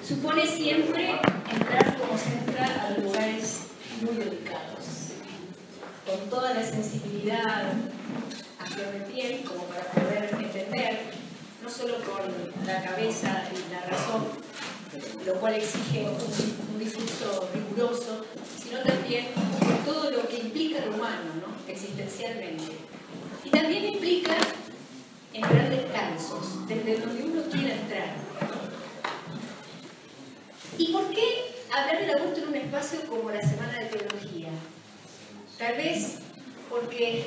supone siempre entrar como se entra a los lugares muy delicados, con toda la sensibilidad a flor de piel, como para poder entender, no solo con la cabeza y la razón, lo cual exige un discurso riguroso, sino también con todo lo que implica lo humano, ¿no? Existencialmente. Y también implica entrar descalzos, desde donde uno quiera entrar. ¿Y por qué hablar del aborto en un espacio como la Semana de Teología? Tal vez porque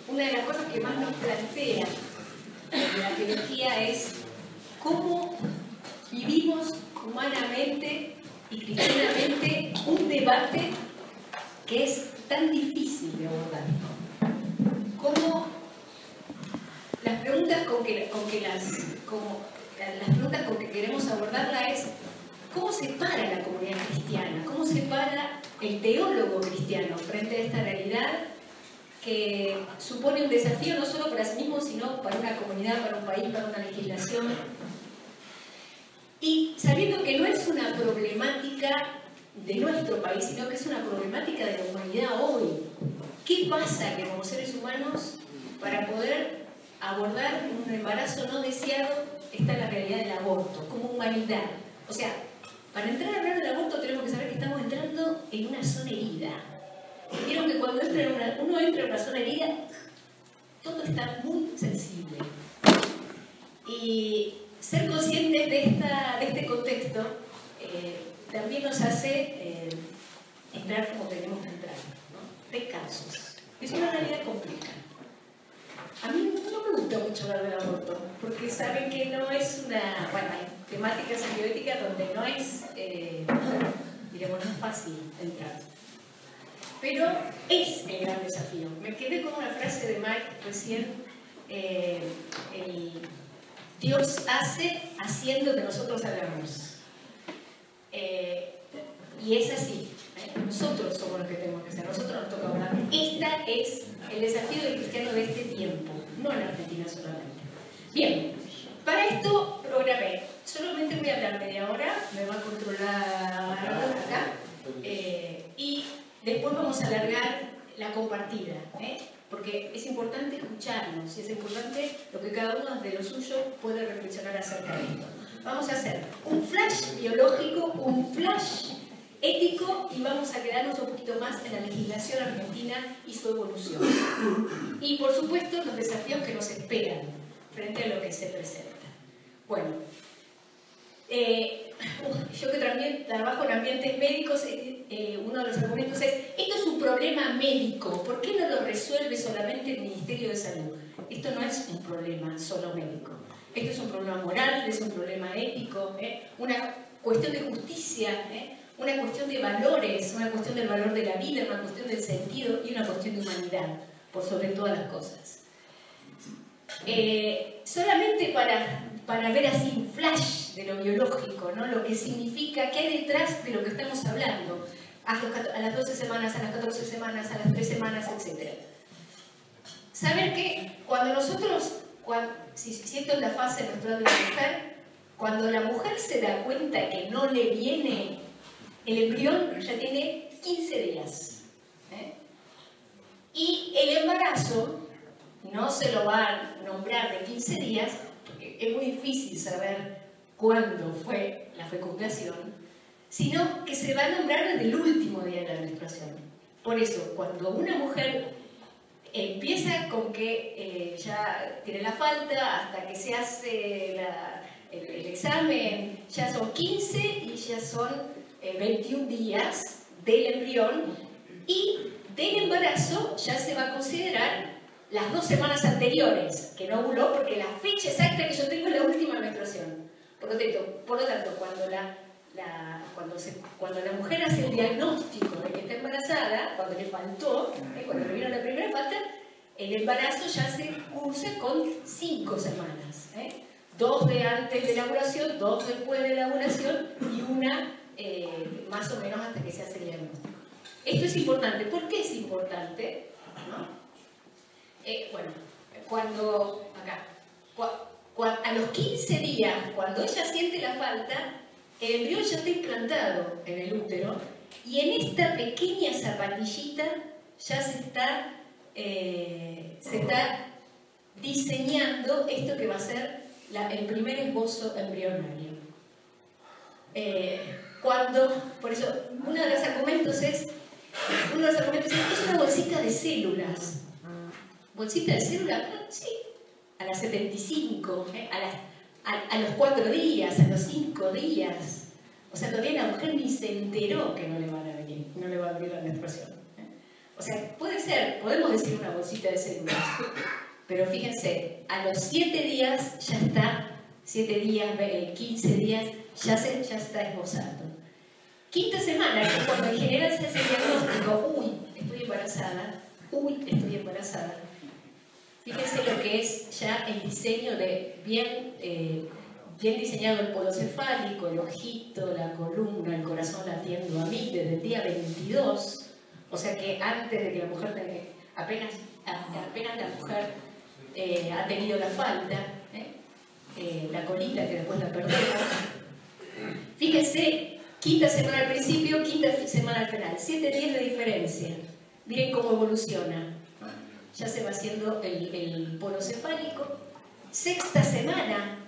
una de las cosas que más nos plantea la teología es cómo vivimos humanamente y cristianamente un debate que es tan difícil de abordar. Cómo las preguntas con que queremos abordarla es cómo se para la comunidad cristiana, cómo se para el teólogo cristiano frente a esta realidad que supone un desafío no solo para sí mismo, sino para una comunidad, para un país, para una legislación. Y sabiendo que no es una problemática de nuestro país, sino que es una problemática de la humanidad hoy. ¿Qué pasa que como seres humanos, para poder abordar un embarazo no deseado, está la realidad del aborto, como humanidad? O sea, para entrar a hablar del aborto tenemos que saber que estamos entrando en una zona herida. Vieron que cuando uno entra en una zona herida, todo está muy sensible. Y ser conscientes de este contexto también nos hace entrar como tenemos que entrar, ¿no? Descansos. Es una realidad compleja. A mí no me gusta mucho hablar del aborto, porque saben que no es una... Bueno, hay temáticas en bioética donde no es, diremos, no es fácil entrar. Pero es el gran desafío. Me quedé con una frase de Mike recién, Dios hace haciendo que nosotros hagamos. Y es así. Nosotros somos los que tenemos que hacer, nosotros nos toca hablar. Este es el desafío del cristiano de este tiempo, no en Argentina solamente. Bien, para esto programé. Solamente voy a hablar media hora, me va a controlar acá. Y después vamos a alargar la compartida, porque es importante escucharnos y es importante lo que cada uno de lo suyo puede reflexionar acerca de esto. Vamos a hacer un flash biológico, un flash ético y vamos a quedarnos un poquito más en la legislación argentina y su evolución. Y por supuesto los desafíos que nos esperan frente a lo que se presenta. Bueno, yo que también trabajo en ambientes médicos, uno de los argumentos es, esto es un problema médico, ¿por qué no lo resuelve solamente el Ministerio de Salud? Esto no es un problema solo médico, esto es un problema moral, es un problema ético, una cuestión de justicia, una cuestión de valores, una cuestión del valor de la vida, una cuestión del sentido y una cuestión de humanidad, por sobre todas las cosas. Solamente para ver así un flash de lo biológico, ¿no? Lo que significa, qué hay detrás de lo que estamos hablando, a las 12 semanas, a las 14 semanas, a las 3 semanas, etc. Saber que cuando nosotros, si esto es la fase menstrual de la mujer, cuando la mujer se da cuenta que no le viene, el embrión ya tiene 15 días. Y el embarazo no se lo va a nombrar de 15 días, porque es muy difícil saber cuándo fue la fecundación, sino que se va a nombrar desde el último día de la menstruación. Por eso, cuando una mujer empieza con que ya tiene la falta, hasta que se hace el examen, ya son 15 y ya son 21 días del embrión, y del embarazo ya se va a considerar las 2 semanas anteriores, que no ovuló, porque la fecha exacta que yo tengo es la última menstruación. Por lo tanto, cuando la mujer hace el diagnóstico de que está embarazada, cuando le faltó, cuando le vino la primera falta, el embarazo ya se cursa con 5 semanas. 2 de antes de la ovulación, 2 después de la ovulación y una más o menos hasta que se hace el diagnóstico. Esto es importante. ¿Por qué es importante? ¿No? Bueno, a los 15 días, cuando ella siente la falta, el embrión ya está implantado en el útero y en esta pequeña zapatillita ya se está diseñando esto que va a ser el primer esbozo embrionario. Por eso, uno de los argumentos es una bolsita de células. ¿Bolsita de células? Sí, a las 75, a los 4 días, a los 5 días. O sea, todavía la mujer ni se enteró que no le van a venir, no le va a abrir la menstruación. O sea, puede ser, podemos decir una bolsita de células, pero fíjense, a los 7 días ya está, 7 días, 15 días, ya está esbozando. Quinta semana, que es cuando en general se hace el diagnóstico, uy, estoy embarazada. Fíjense lo que es ya el diseño de bien diseñado el polo cefálico, el ojito, la columna, el corazón latiendo a 1000 desde el día 22. O sea que antes de que la mujer, apenas la mujer ha tenido la falta, la colita que después la perdemos. Fíjense, quinta semana al principio, quinta semana al final, 7 días de diferencia. Miren cómo evoluciona. Ya se va haciendo el polo cefálico. Sexta semana,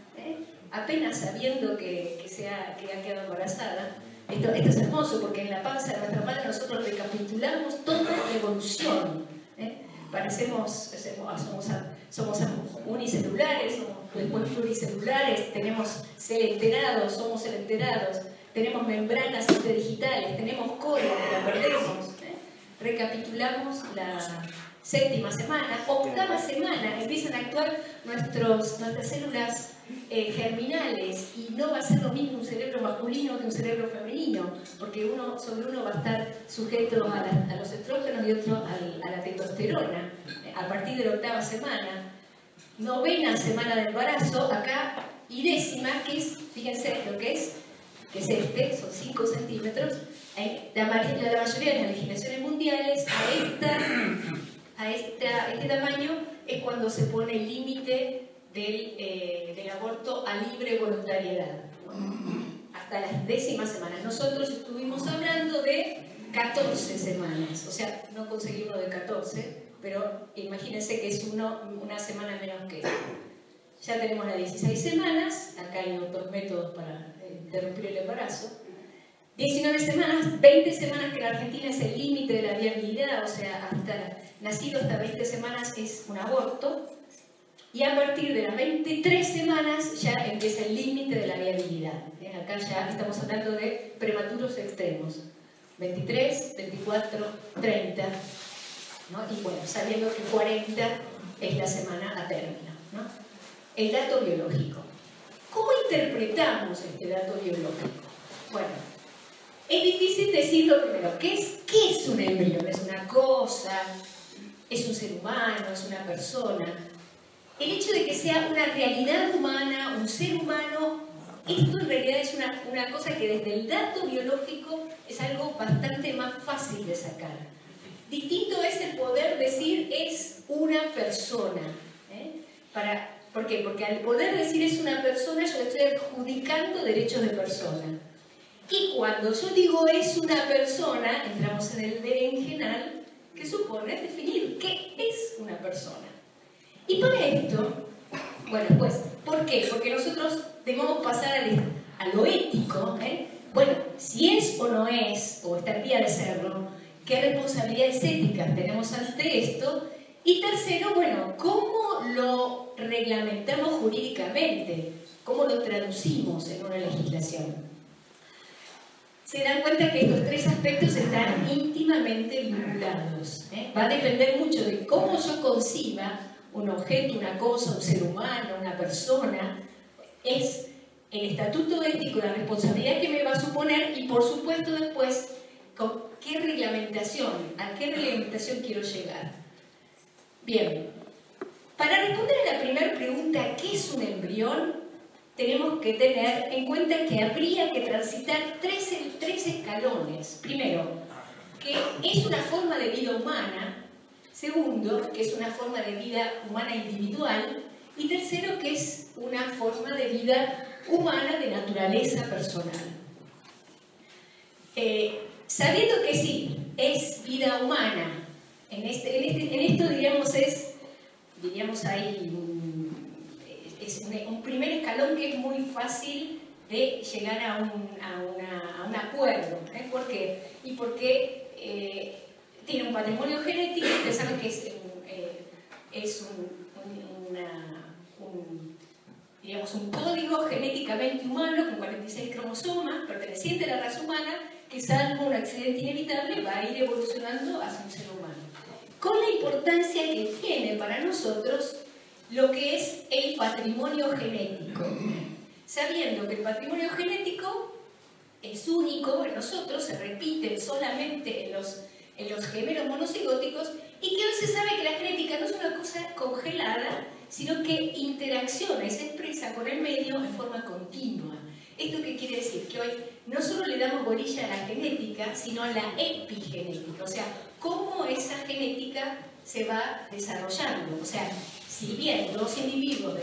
apenas sabiendo que ha quedado embarazada. Esto es hermoso porque en la panza de nuestra madre nosotros recapitulamos toda la evolución. Somos unicelulares, somos después pluricelulares, somos celenterados, tenemos membranas interdigitales, tenemos cola que la perdemos. Recapitulamos la séptima semana, octava semana, empiezan a actuar nuestras células germinales y no va a ser lo mismo un cerebro masculino que un cerebro femenino, porque sobre uno va a estar sujeto a los estrógenos y otro a la testosterona a partir de la octava semana. Novena semana de embarazo, acá, y décima, que es, fíjense lo que es son 5 centímetros. La mayoría de las legislaciones mundiales a este tamaño es cuando se pone el límite del aborto a libre voluntariedad, hasta las décimas semanas. Nosotros estuvimos hablando de 14 semanas, o sea, no conseguí uno de 14, pero imagínense que es una semana menos que ya tenemos las 16 semanas, acá hay otros métodos para interrumpir el embarazo. 19 semanas, 20 semanas que en Argentina es el límite de la viabilidad, o sea, nacido hasta 20 semanas es un aborto, y a partir de las 23 semanas ya empieza el límite de la viabilidad. Acá ya estamos hablando de prematuros extremos, 23, 24, 30, ¿no? Y bueno, sabiendo que 40 es la semana a término, ¿no? El dato biológico. ¿Cómo interpretamos este dato biológico? Bueno, es difícil decirlo primero. ¿Qué es un embrión? ¿Es una cosa? ¿Es un ser humano? ¿Es una persona? El hecho de que sea una realidad humana, un ser humano, esto en realidad es una cosa que desde el dato biológico es algo bastante más fácil de sacar. Distinto es el poder decir es una persona. ¿Por qué? Porque al poder decir es una persona, yo le estoy adjudicando derechos de persona. Y cuando yo digo es una persona, entramos en el berenjenal, que supone definir qué es una persona. Y para esto, bueno, pues, ¿por qué? Porque nosotros debemos pasar a lo ético, Bueno, si es o no es, o está en vía de serlo, ¿qué responsabilidades éticas tenemos ante esto? Y tercero, bueno, ¿cómo lo reglamentamos jurídicamente? ¿Cómo lo traducimos en una legislación? Se dan cuenta que estos tres aspectos están íntimamente vinculados. Va a depender mucho de cómo yo conciba un objeto, una cosa, un ser humano, una persona. Es el estatuto ético, la responsabilidad que me va a suponer y, por supuesto, después, ¿con qué reglamentación? ¿A qué reglamentación quiero llegar? Bien, para responder a la primera pregunta, ¿qué es un embrión? Tenemos que tener en cuenta que habría que transitar tres escalones. Primero, que es una forma de vida humana. Segundo, que es una forma de vida humana individual. Y tercero, que es una forma de vida humana de naturaleza personal. sabiendo que sí, es vida humana, en esto diríamos hay un primer escalón que es muy fácil de llegar a un acuerdo. ¿Por qué? Y porque tiene un patrimonio genético. Ustedes saben que es un código genéticamente humano con 46 cromosomas, perteneciente a la raza humana, que salvo un accidente inevitable va a ir evolucionando hacia un ser humano. Con la importancia que tiene para nosotros lo que es el patrimonio genético. Sabiendo que el patrimonio genético es único en nosotros, se repite solamente en los gemelos monocigóticos, y que hoy se sabe que la genética no es una cosa congelada, sino que interacciona y se expresa con el medio en forma continua. ¿Esto qué quiere decir? Que hoy no solo le damos bolilla a la genética, sino a la epigenética, o sea, cómo esa genética se va desarrollando. O sea, si bien dos individuos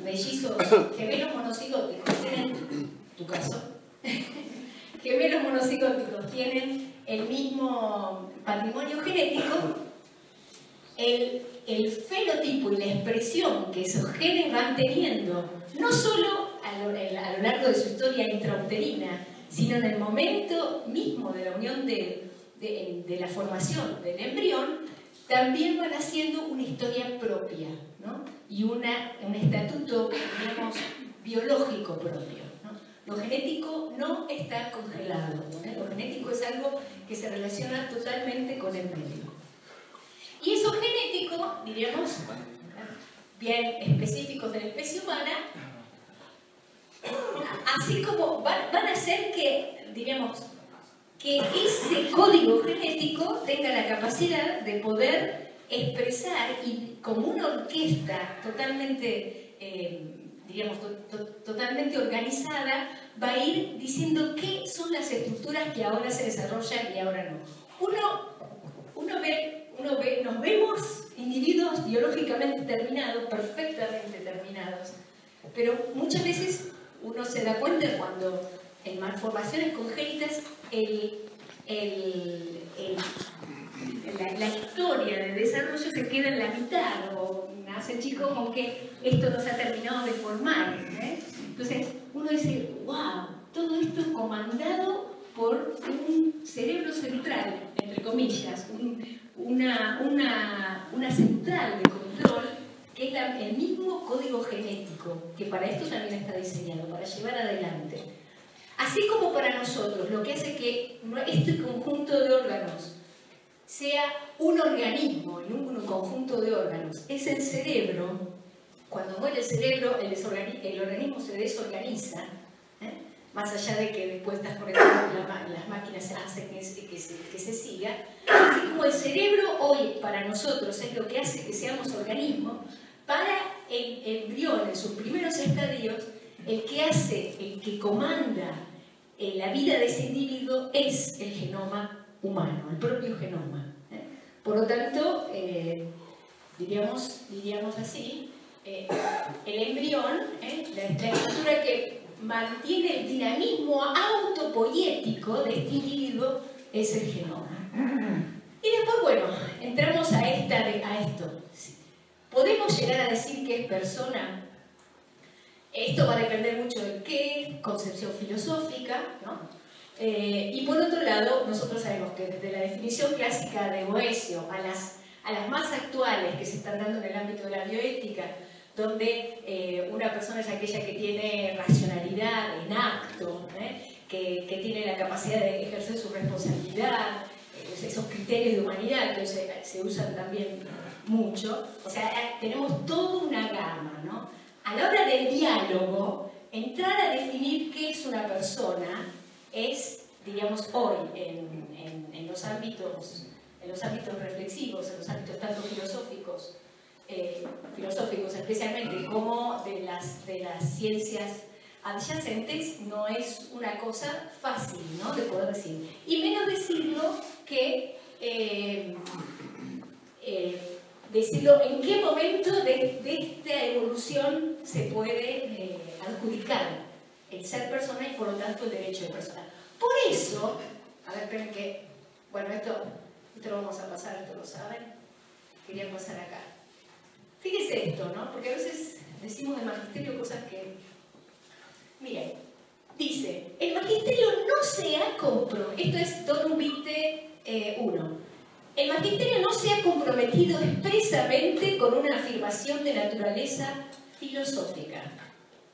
mellizos, gemelos monocigóticos tienen, tu caso, gemelos monocigóticos tienen el mismo patrimonio genético, el fenotipo y la expresión que esos genes van teniendo, no solo a lo largo de su historia intrauterina, sino en el momento mismo de la unión de la formación del embrión, también van haciendo una historia propia, ¿no? Y un estatuto, digamos, biológico propio, ¿no? Lo genético no está congelado, ¿no? Lo genético es algo que se relaciona totalmente con el medio. Y esos genéticos, diríamos, bien específicos de la especie humana, así como van a hacer que, diríamos, que ese código genético tenga la capacidad de poder expresar y como una orquesta totalmente, diríamos, totalmente organizada, va a ir diciendo qué son las estructuras que ahora se desarrollan y ahora no. Nos vemos individuos biológicamente terminados, perfectamente terminados, pero muchas veces uno se da cuenta cuando en malformaciones congénitas la historia del desarrollo se queda en la mitad, o nace chico como que esto no se ha terminado de formar, ¿eh? Entonces uno dice, wow, todo esto es comandado por un cerebro central, entre comillas, una central de control que es el mismo código genético, que para esto también está diseñado, para llevar adelante. Así como para nosotros, lo que hace que este conjunto de órganos sea un organismo, en un conjunto de órganos, es el cerebro. Cuando muere el cerebro, el organismo se desorganiza, más allá de que después por las máquinas hacen que se siga. Así como el cerebro hoy para nosotros es lo que hace que seamos organismos, para el embrión en sus primeros estadios, el que comanda la vida de ese individuo es el genoma humano, el propio genoma. Por lo tanto, diríamos así, el embrión, la estructura que mantiene el dinamismo autopoiético de este individuo es el genoma. Y después, bueno, entramos a esto. ¿Podemos llegar a decir que es persona? Esto va a depender mucho de qué concepción filosófica, ¿no? Y por otro lado, nosotros sabemos que desde la definición clásica de Boecio a las más actuales que se están dando en el ámbito de la bioética, donde una persona es aquella que tiene racionalidad en acto, que tiene la capacidad de ejercer su responsabilidad, esos criterios de humanidad que se usan también mucho. O sea, tenemos toda una gama, ¿no? A la hora del diálogo, entrar a definir qué es una persona es, diríamos, hoy en los ámbitos reflexivos, en los ámbitos tanto filosóficos especialmente, como de las ciencias adyacentes, no es una cosa fácil, ¿no?, de poder decir. Y menos decirlo que decirlo en qué momento de esta evolución se puede adjudicar el ser persona y por lo tanto el derecho de persona. Por eso, a ver, esperen que, bueno, esto lo vamos a pasar, esto lo saben, quería pasar acá. Fíjese esto, ¿no? Porque a veces decimos de magisterio cosas que, miren, dice, el magisterio no se ha comprometido, esto es Donum Vitae 1, el magisterio no se ha comprometido expresamente con una afirmación de naturaleza filosófica.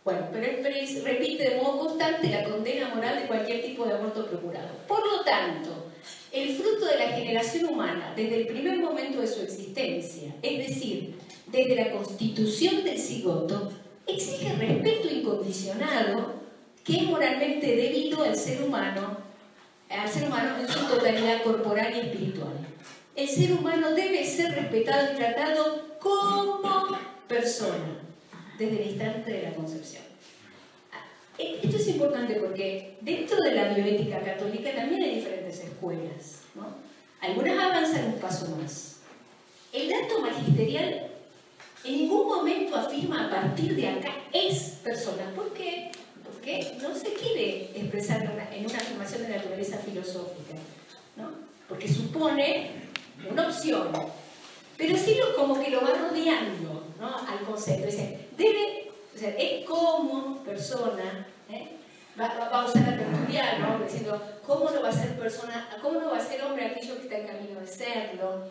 Bueno, pero él repite de modo constante la condena moral de cualquier tipo de aborto procurado. Por lo tanto, el fruto de la generación humana, desde el primer momento de su existencia, es decir, desde la constitución del cigoto, exige respeto incondicionado que es moralmente debido al ser humano en su totalidad corporal y espiritual. El ser humano debe ser respetado y tratado como persona desde el instante de la concepción. Esto es importante porque dentro de la bioética católica también hay diferentes escuelas, ¿no? Algunas avanzan un paso más. El dato magisterial en ningún momento afirma a partir de acá es persona. ¿Por qué? Porque no se quiere expresar en una afirmación de naturaleza filosófica, ¿no? Porque supone una opción, pero sí como que lo va rodeando, ¿no? Al concepto. Dice, o sea, es como persona, va a usar la tertuliana, ¿no? Diciendo, ¿cómo no va a ser persona, cómo no va a ser hombre aquello que está en camino de serlo?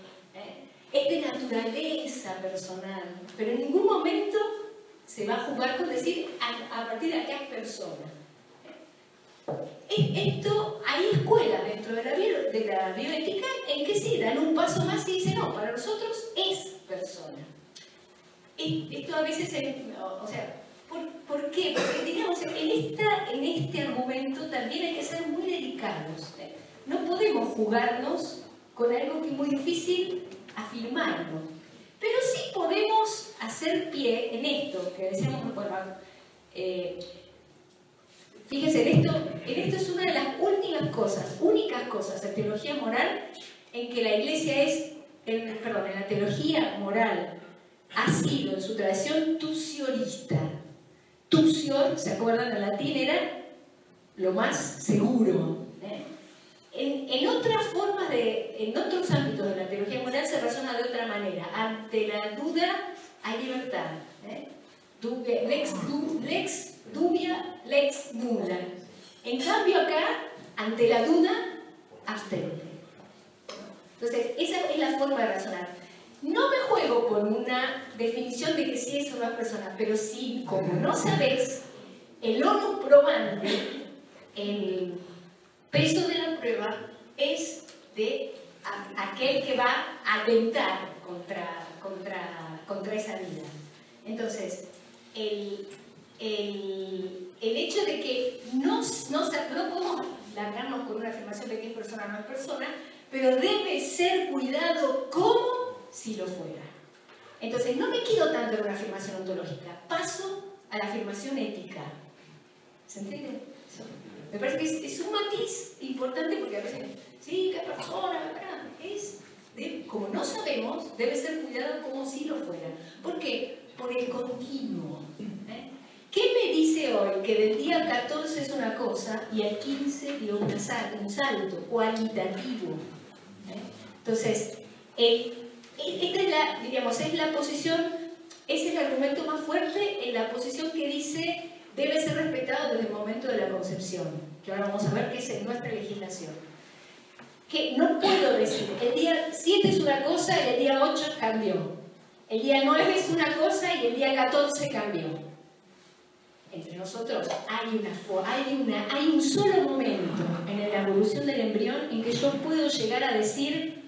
Es de naturaleza personal, pero en ningún momento se va a jugar con decir a partir de acá es persona. Esto, hay escuelas dentro de la bioética en que sí, dan un paso más y dicen, no, para nosotros es persona. Esto a veces, o sea, ¿por qué? Porque digamos, en este argumento también hay que ser muy delicados. No podemos jugarnos con algo que es muy difícil afirmarlo. Pero sí podemos hacer pie en esto, que decíamos, bueno, fíjense, en esto es una de las únicas cosas en teología moral en que la Iglesia en la teología moral ha sido en su tradición tuciorista. Tucior, ¿se acuerdan? En latín era lo más seguro. En otras formas, en otros ámbitos de la teología moral se razona de otra manera. Ante la duda hay libertad. Lex dubia, lex nulla. En cambio acá, ante la duda, abstente. Entonces, esa es la forma de razonar. No me juego con una definición de que sí es o no es persona, pero sí, como no sabes, el onus probandi, el peso de la prueba, es de aquel que va a atentar contra esa vida. Entonces, el hecho de que no podemos largarnos con una afirmación de que es persona o no es persona, pero debe ser cuidado como si lo fuera. Entonces, no me quedo tanto en una afirmación ontológica, paso a la afirmación ética. ¿Se entiende? Me parece que es un matiz importante porque a veces, sí, qué persona, como no sabemos, debe ser cuidado como si lo fuera. ¿Por qué? Por el continuo. ¿Qué me dice hoy que del día 14 es una cosa y al 15 dio un salto cualitativo? Entonces, esta es la posición, es el argumento más fuerte en la posición que dice debe ser respetado desde el momento de la concepción, que ahora vamos a ver que es en nuestra legislación. Que no puedo decir, el día 7 es una cosa y el día 8 cambió. El día 9 es una cosa y el día 14 cambió. Entre nosotros hay un solo momento en la evolución del embrión en que yo puedo llegar a decir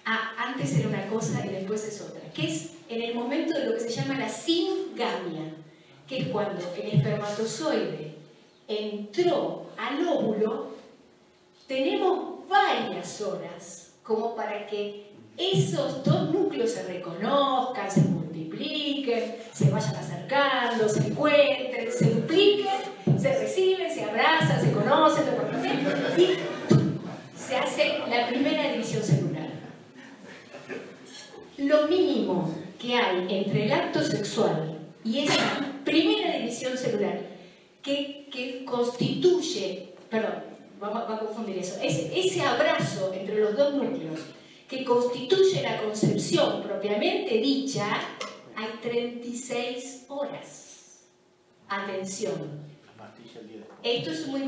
antes era una cosa y después es otra, que es en el momento de lo que se llama la singamia, que es cuando el espermatozoide entró al óvulo. Tenemos varias horas como para que esos dos núcleos se reconozcan, se multipliquen, se vayan acercando, se encuentren, se dupliquen, se reciben, se abrazan, se conocen, y se hace la primera división celular. Lo mínimo que hay entre el acto sexual y esa primera división celular que constituye, va a confundir eso. Ese abrazo entre los dos núcleos que constituye la concepción propiamente dicha, hay 36 horas. Atención. La pastilla el día después. Esto es muy...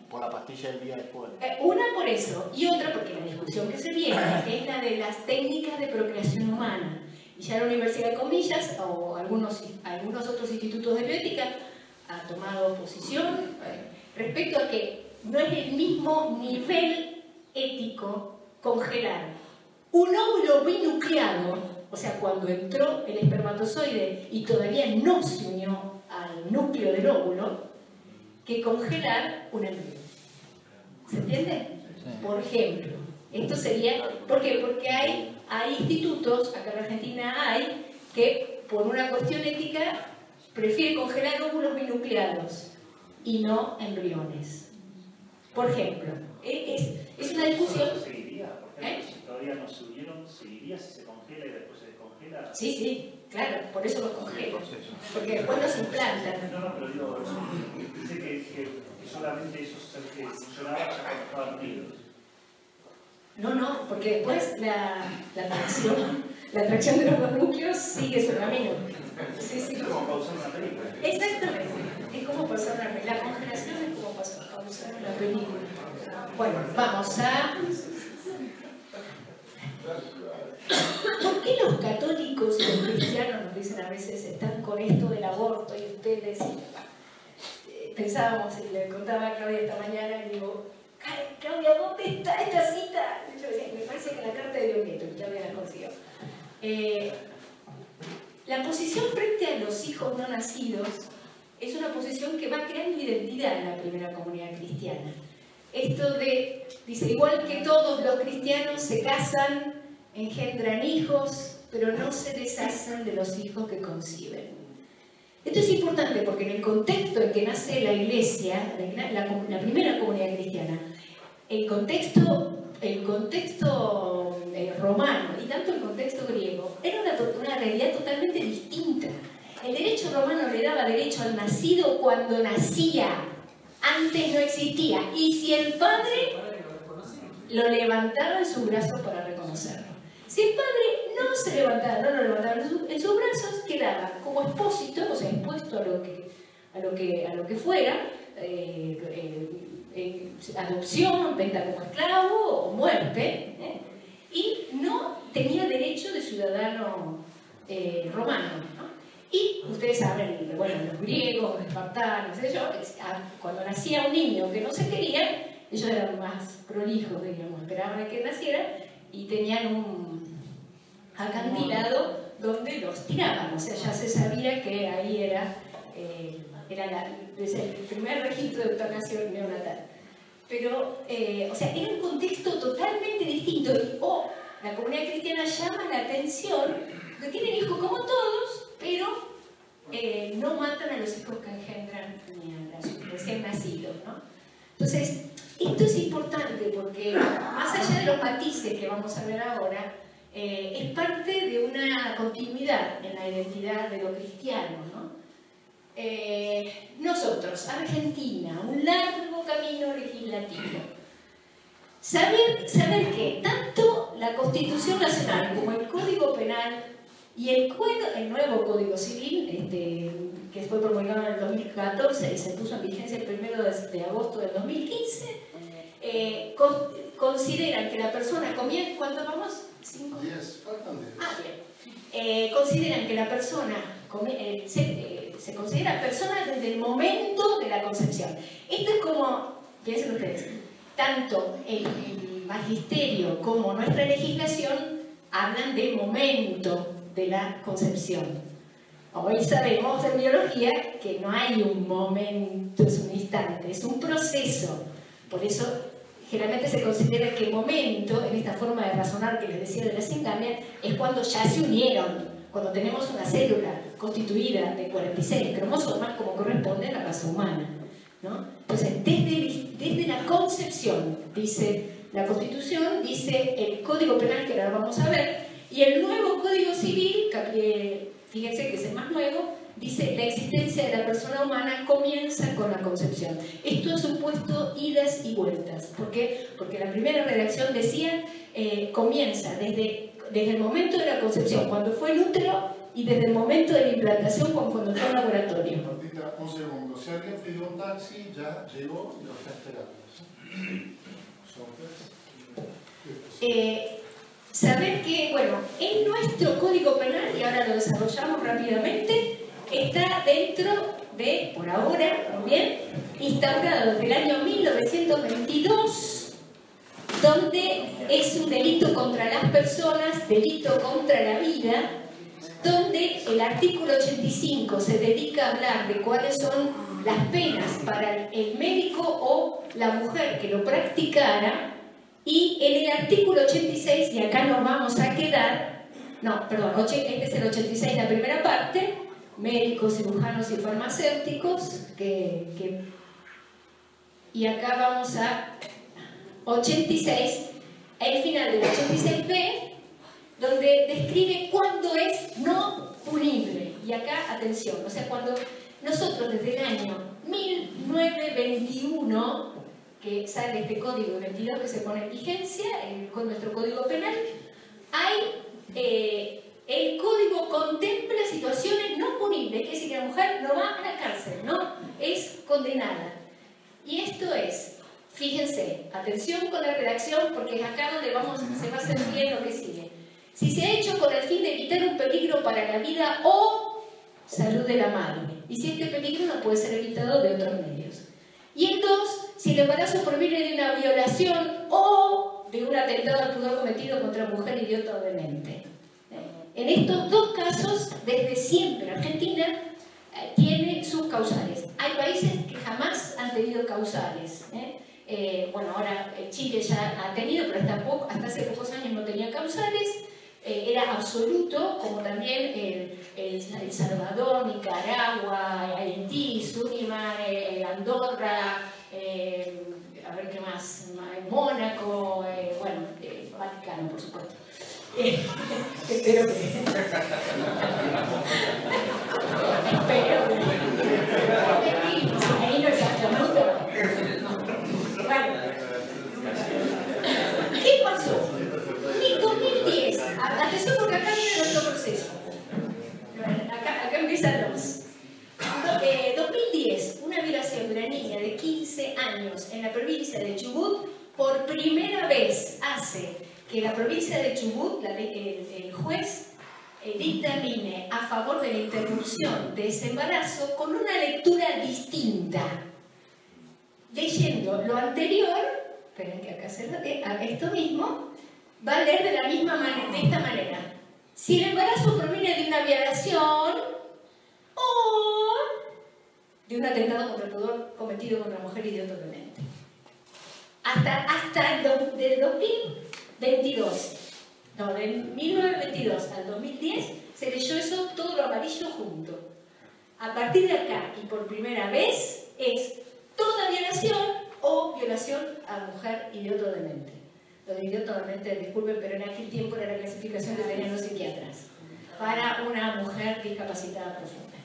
Por la pastilla el día después. Una por eso, y otra porque la discusión que se viene es la de las técnicas de procreación humana. Y ya la Universidad de Comillas, o algunos otros institutos de bioética, ha tomado posición respecto a que no es el mismo nivel ético congelar un óvulo binucleado, o sea, cuando entró el espermatozoide y todavía no se unió al núcleo del óvulo, que congelar un embrión. ¿Se entiende? Sí. Por ejemplo, esto sería... ¿Por qué? Porque hay institutos, acá en Argentina hay, que por una cuestión ética prefieren congelar óvulos binucleados y no embriones. Por ejemplo, es una discusión... ¿Eso seguiría? Por ejemplo, si todavía no se unieron, ¿seguiría si se congela y después se descongela? Sí, sí, claro, por eso los congelo. Porque después los implantan. No, pero digo, dice que solamente esos que funcionaban ya cuando estaban unidos. No, porque después la atracción de los dos núcleos sigue su camino. Sí. Es como pausar una película. Exactamente, es como pasar una película. La congelación es como pausar una película. Bueno, vamos a... ¿Por qué los católicos y los cristianos nos dicen a veces están con esto del aborto y ustedes... pensábamos, y le contaba a Claudia esta mañana, y digo, Claudia, ¿dónde está esta cita? Yo decía, me parece que la carta de Dioqueto, y Claudia la consiguió. La posición frente a los hijos no nacidos es una posición que va creando identidad en la primera comunidad cristiana. Esto de, dice, igual que todos los cristianos se casan, engendran hijos, pero no se deshacen de los hijos que conciben. Esto es importante porque en el contexto en que nace la Iglesia, la primera comunidad cristiana, el contexto romano y tanto el contexto griego era una realidad totalmente distinta. El derecho romano le daba derecho al nacido cuando nacía, antes no existía, y si el padre lo levantaba en sus brazos para reconocerlo. Si el padre no se levantaba, no lo levantaba en sus brazos, quedaba como expósito, o sea, expuesto a lo que fuera, adopción, venta como esclavo o muerte, y no tenía derecho de ciudadano romano, ¿no? Y ustedes saben, bueno, los griegos, los espartanos, cuando nacía un niño que no se quería, ellos eran más prolijos, digamos, esperaban que naciera y tenían un acantilado donde los tiraban, o sea, ya se sabía que ahí era el primer registro de eutanasia neonatal. Pero, o sea, era un contexto totalmente distinto y la comunidad cristiana llama la atención que tienen hijos como todos, pero no matan a los hijos que engendran ni a los recién nacidos, ¿no? Entonces, esto es importante porque, más allá de los matices que vamos a ver ahora, es parte de una continuidad en la identidad de lo cristiano, ¿no? Nosotros, Argentina, un largo camino legislativo. Saber que tanto la Constitución Nacional como el Código Penal y el nuevo Código Civil, que fue promulgado en el 2014 y se puso en vigencia el 1 de agosto del 2015, consideran que la persona comienza... ¿Cuánto vamos? 5. 10, faltan 10. Ah, bien. Consideran que la persona se considera persona desde el momento de la concepción. Esto es como, piensen ustedes, tanto el magisterio como nuestra legislación hablan del momento de la concepción. Hoy sabemos en biología que no hay un momento, es un instante, es un proceso. Por eso generalmente se considera que el momento, en esta forma de razonar que les decía de la singamia, es cuando ya se unieron, cuando tenemos una célula constituida de 46 cromosomas como corresponde a la raza humana, ¿no? Entonces, desde la concepción, dice la Constitución, dice el Código Penal, que ahora vamos a ver, y el nuevo Código Civil, fíjense que es el más nuevo, dice, la existencia de la persona humana comienza con la concepción. Esto ha supuesto idas y vueltas. ¿Por qué? Porque la primera redacción decía, comienza desde el momento de la concepción, cuando fue el útero, y desde el momento de la implantación, cuando fue el laboratorio. Martita, un segundo. Si alguien pidió un taxi, ya llegó y lo está esperando. Saber que, bueno, en nuestro Código Penal, y ahora lo desarrollamos rápidamente, está dentro de, por ahora, muy bien, instaurado desde el año 1922, donde es un delito contra las personas, delito contra la vida, donde el artículo 85 se dedica a hablar de cuáles son las penas para el médico o la mujer que lo practicara, y en el artículo 86, y acá nos vamos a quedar, no, perdón, este es el 86, la primera parte, médicos, cirujanos y farmacéuticos, y acá vamos a 86, el final del 86b, donde describe cuándo es no punible. Y acá, atención, o sea, cuando nosotros desde el año 1921, que sale este código 22 que se pone en vigencia con nuestro código penal, el código contempla situaciones no punibles, es decir, que la mujer no va a la cárcel, no es condenada. Y esto es, fíjense, atención con la redacción, porque es acá donde se va a hacer bien lo que sigue. Si se ha hecho con el fin de evitar un peligro para la vida o salud de la madre, y si este peligro no puede ser evitado de otros medios. Y en 2, si el embarazo proviene de una violación o de un atentado al pudor cometido contra mujer idiota o demente. En estos dos casos, desde siempre, Argentina tiene sus causales. Hay países que jamás han tenido causales. Bueno, ahora Chile ya ha tenido, pero hasta hace pocos años no tenía causales. Era absoluto, como también El Salvador, Nicaragua, Haití, Surinam, Andorra, a ver qué más, Mónaco, bueno, Vaticano, por supuesto. Espero que... Espero que... Ahí no es absoluto. Bueno. ¿Qué pasó? En 2010, atención porque acá viene nuestro proceso. Acá empiezan los. 2010, una violación de una niña de 15 años en la provincia de Chubut, por primera vez hace que la provincia de Chubut, el juez, dictamine a favor de la interrupción de ese embarazo con una lectura distinta. Leyendo lo anterior, esperen que acá se lo dé, a esto mismo, va a leer de esta manera. Si el embarazo proviene de una violación o de un atentado contra el pudor cometido contra la mujer idiota o demente. Hasta del 2022, no, del 1922 al 2010, se leyó eso, todo lo amarillo junto. A partir de acá, y por primera vez, es toda violación o violación a mujer idiota o demente. Lo de idiota o demente, disculpen, pero en aquel tiempo era la clasificación que tenían los psiquiatras para una mujer discapacitada profunda.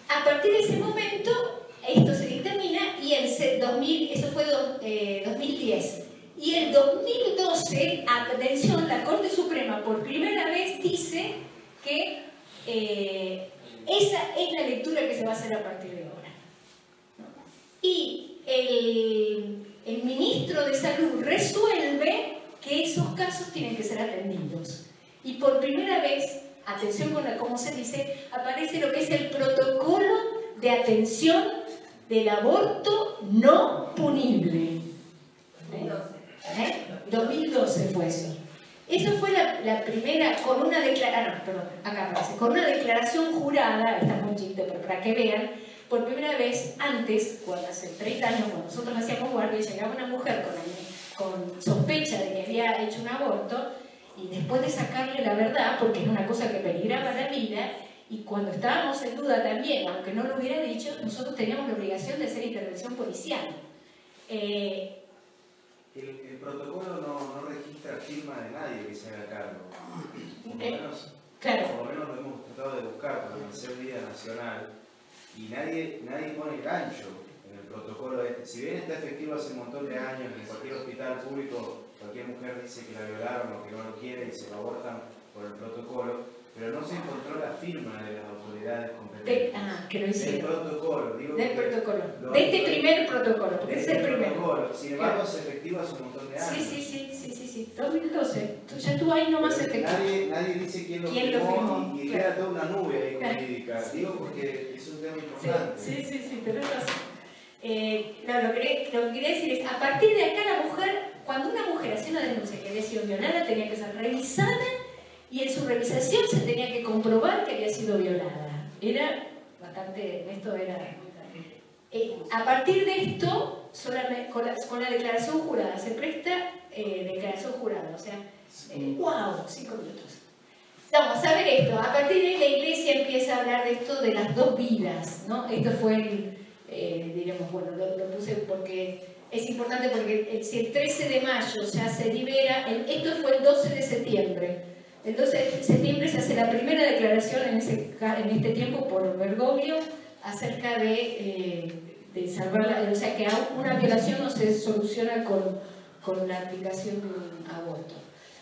A partir de ese momento, esto se dictamina y eso fue 2010. Y en 2012, atención, la Corte Suprema por primera vez dice que esa es la lectura que se va a hacer a partir de ahora. Y el ministro de Salud resuelve que esos casos tienen que ser atendidos. Y por primera vez, atención con cómo se dice, aparece lo que es el protocolo de atención del aborto no punible. 2012 fue eso. Eso fue la primera, con una declaración jurada, está muy chiquito, pero para que vean, por primera vez antes, cuando hace 30 años, cuando nosotros hacíamos guardia, llegaba una mujer con sospecha de que había hecho un aborto, y después de sacarle la verdad, porque era una cosa que peligraba la vida, y cuando estábamos en duda también, aunque no lo hubiera dicho, nosotros teníamos la obligación de hacer intervención policial. El protocolo no registra firma de nadie que se haga cargo. Claro. Por lo menos lo hemos tratado de buscar para hacer Día Nacional y nadie pone gancho en el protocolo este. Si bien está efectivo hace un montón de años, en cualquier hospital público cualquier mujer dice que la violaron o que no lo quiere y se lo abortan por el protocolo, pero no se encontró la firma de las autoridades competentes. Que lo hicieron. Del protocolo, digo. Del protocolo. De este primer protocolo, porque es el primero. Sin embargo, es efectivo hace un montón de años. Sí. 2012. Ya estuvo ahí nomás efectivo. Nadie dice quién lo firmó y queda toda una nube ahí jurídica. Digo porque es un tema importante. Sí, tenés razón. Lo que quería decir es, a partir de acá la mujer, cuando una mujer hacía una denuncia que había sido violada, tenía que ser revisada y en su revisación se tenía que comprobar que había sido violada. Era bastante, esto era... a partir de esto, solamente, con la declaración jurada, se presta declaración jurada, o sea, ¡wow! 5 minutos. Vamos a ver esto, a partir de ahí la Iglesia empieza a hablar de esto de las dos vidas, ¿no? Esto fue, diremos, bueno, lo puse porque es importante porque si el 13 de mayo ya se libera, esto fue el 12 de septiembre. El 12 de septiembre se hace la primera declaración en este tiempo por Bergoglio acerca de salvar, o sea que una violación no se soluciona con la aplicación de un aborto.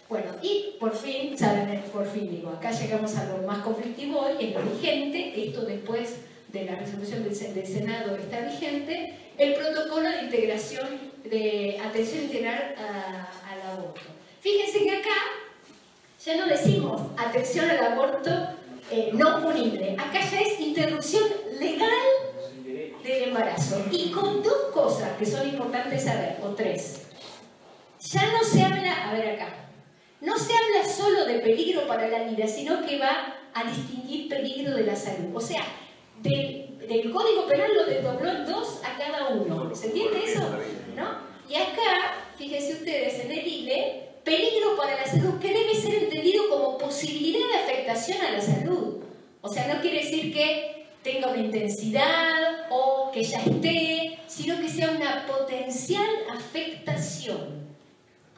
Bueno, y por fin, acá llegamos a lo más conflictivo hoy, es lo vigente, esto después de la resolución del Senado está vigente, el protocolo de integración, de atención integral al aborto. Fíjense que acá ya no decimos atención al aborto no punible, acá ya es interrupción legal del embarazo. Y con dos cosas que son importantes saber, o tres. Ya no se habla, a ver acá, no se habla solo de peligro para la vida, sino que va a distinguir peligro de la salud. O sea, del Código Penal lo desdobló en dos a cada uno. ¿Se entiende eso? ¿No? Y acá, fíjense ustedes, en el ILE, peligro para la salud, que debe ser entendido como posibilidad de afectación a la salud. O sea, no quiere decir que tenga una intensidad o que ya esté, sino que sea una potencial afectación.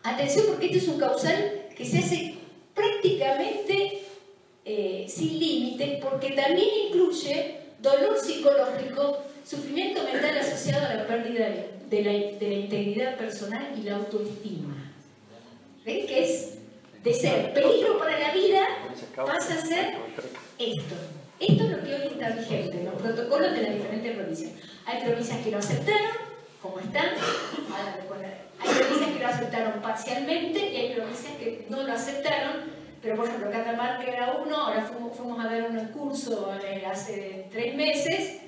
Atención, porque este es un causal que se hace prácticamente sin límites, porque también incluye dolor psicológico, sufrimiento mental asociado a la pérdida de la integridad personal y la autoestima. ¿Ven? Que es de ser peligro para la vida, pasa a ser esto. Esto es lo que hoy está vigente en los protocolos de las diferentes provincias. Hay provincias que lo aceptaron, como están, hay provincias que lo aceptaron parcialmente y hay provincias que no lo aceptaron, pero por ejemplo Catamarca era uno, ahora fuimos a dar un curso hace 3 meses.